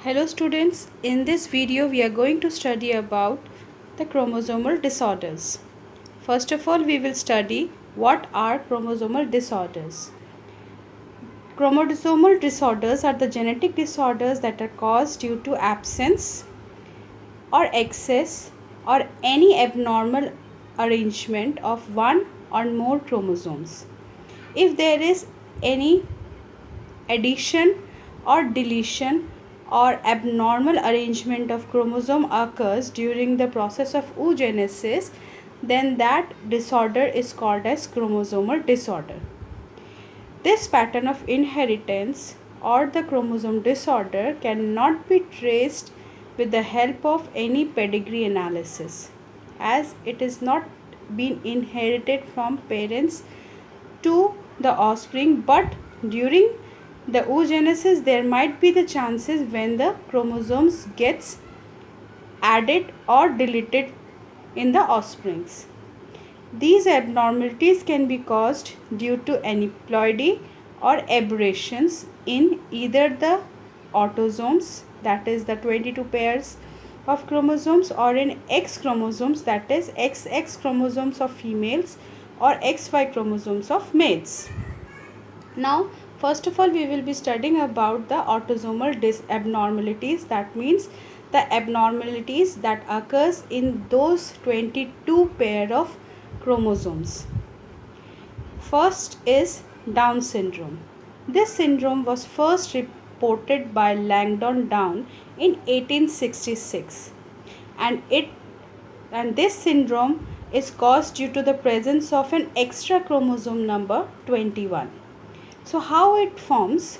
Hello students, in this video we are going to study about the chromosomal disorders. First of all, we will study what are chromosomal disorders. Chromosomal disorders are the genetic disorders that are caused due to absence or excess or any abnormal arrangement of one or more chromosomes. If there is any addition or deletion or abnormal arrangement of chromosome occurs during the process of oogenesis, then that disorder is called as chromosomal disorder. This pattern of inheritance or the chromosome disorder cannot be traced with the help of any pedigree analysis, as it is not been inherited from parents to the offspring, but during the oogenesis there might be the chances when the chromosomes gets added or deleted in the offsprings. These abnormalities can be caused due to aneuploidy or aberrations in either the autosomes, that is the 22 pairs of chromosomes, or in X chromosomes, that is XX chromosomes of females or XY chromosomes of males. Now, first of all, we will be studying about the autosomal abnormalities. That means the abnormalities that occurs in those 22 pair of chromosomes. First is Down syndrome. This syndrome was first reported by Langdon Down in 1866, and this syndrome is caused due to the presence of an extra chromosome number 21. So how it forms?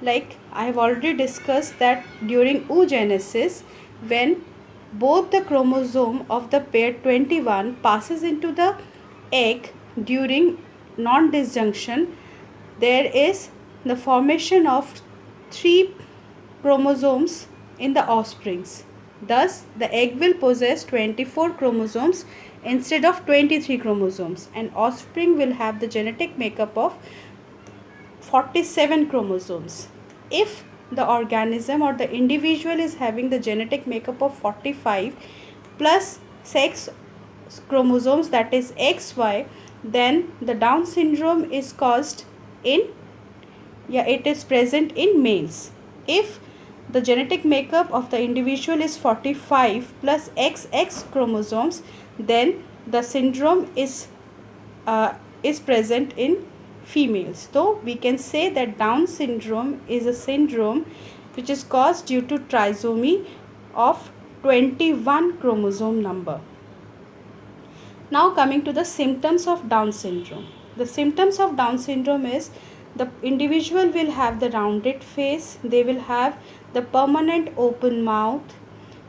Like I have already discussed that during oogenesis, when both the chromosome of the pair 21 passes into the egg during non-disjunction, there is the formation of 3 chromosomes in the offsprings. Thus, the egg will possess 24 chromosomes instead of 23 chromosomes, and offspring will have the genetic makeup of 47 chromosomes. If the organism or the individual is having the genetic makeup of 45 plus 6 chromosomes, that is XY, then the Down syndrome is caused in, it is present in males. If the genetic makeup of the individual is 45 plus XX chromosomes, then the syndrome is present in females. So we can say that Down syndrome is a syndrome which is caused due to trisomy of 21 chromosome number. Now coming to the symptoms of Down syndrome. The symptoms of Down syndrome is the individual will have the rounded face, they will have the permanent open mouth,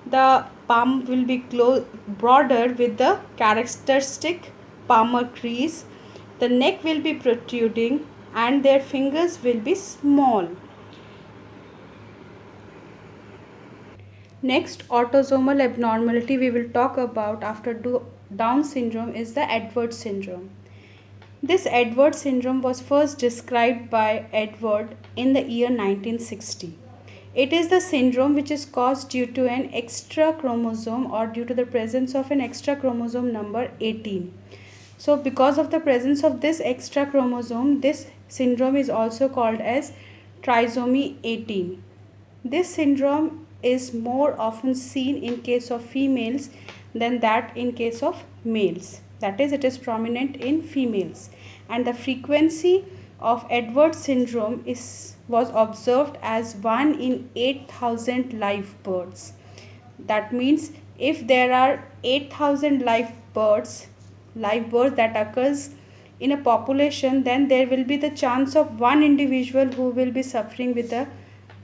the palm will be broader with the characteristic palmar crease, the neck will be protruding, and their fingers will be small. Next autosomal abnormality we will talk about after Down syndrome is the Edwards syndrome. This Edwards syndrome was first described by Edward in the year 1960. It is the syndrome which is caused due to an extra chromosome or due to the presence of an extra chromosome number 18. So because of the presence of this extra chromosome, this syndrome is also called as trisomy 18. This syndrome is more often seen in case of females than that in case of males. That is, it is prominent in females, and the frequency of Edwards syndrome was observed as 1 in 8,000 live births. That means if there are 8,000 live births that occurs in a population, then there will be the chance of one individual who will be suffering with the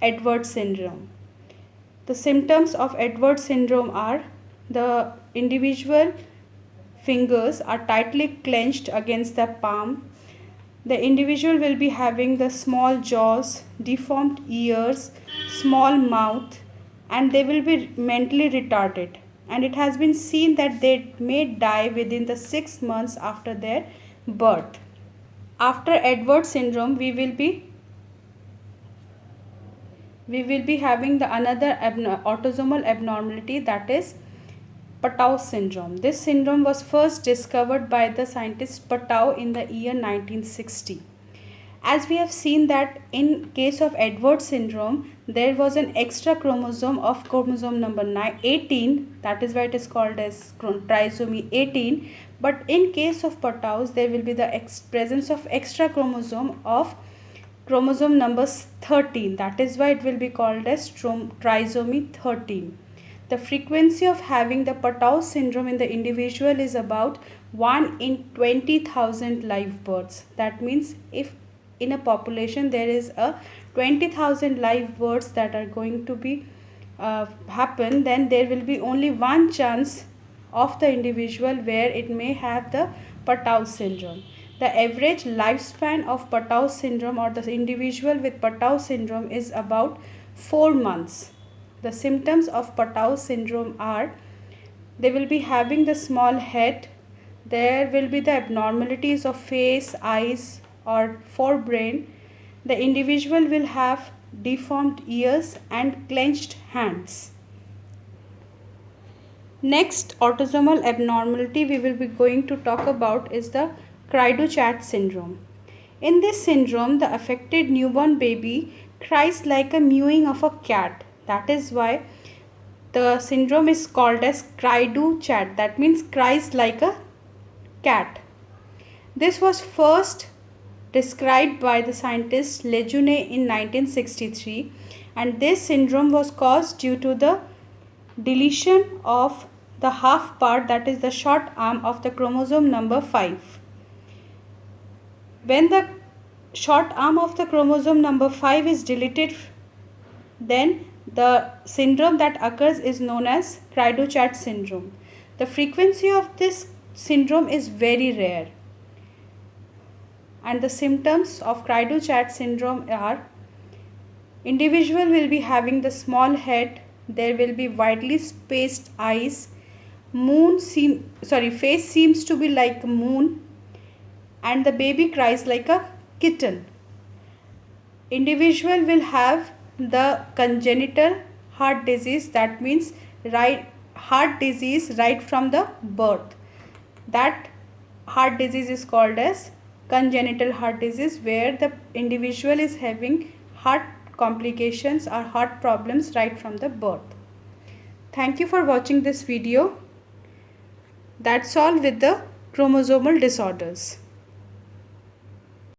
Edwards syndrome. The symptoms of Edwards syndrome are the individual fingers are tightly clenched against the palm. The individual will be having the small jaws, deformed ears, small mouth, and they will be mentally retarded. And it has been seen that they may die within the 6 months after their birth. After Edwards syndrome, we will be we will be having the another autosomal abnormality, that is Patau syndrome. This syndrome was first discovered by the scientist Patau in the year 1960. As we have seen that in case of Edwards syndrome, there was an extra chromosome of chromosome number 18, that is why it is called as trisomy 18. But in case of Patau's, there will be the presence of extra chromosome of chromosome number 13, that is why it will be called as trisomy 13. The frequency of having the Patau syndrome in the individual is about 1 in 20,000 live births. That means if in a population there is a 20,000 live births that are going to be happen, then there will be only one chance of the individual where it may have the Patau syndrome. The average lifespan of Patau syndrome or the individual with Patau syndrome is about 4 months. The symptoms of Patau syndrome are, they will be having the small head, there will be the abnormalities of face, eyes or forebrain. The individual will have deformed ears and clenched hands. Next autosomal abnormality we will be going to talk about is the cry do chat syndrome. In this syndrome, the affected newborn baby cries like a mewing of a cat. That is why the syndrome is called as cry do chat. That means cries like a cat. This was first described by the scientist Lejeune in 1963, and this syndrome was caused due to the deletion of the half part, that is the short arm of the chromosome number 5. When the short arm of the chromosome number 5 is deleted, then the syndrome that occurs is known as cry do chat syndrome. The frequency of this syndrome is very rare, and the symptoms of cry do chat syndrome are, individual will be having the small head, there will be widely spaced eyes, face seems to be like a moon, and the baby cries like a kitten. Individual will have the congenital heart disease, that means heart disease right from the birth. That heart disease is called as congenital heart disease, where the individual is having heart complications or heart problems right from the birth. Thank you for watching this video. That's all with the chromosomal disorders.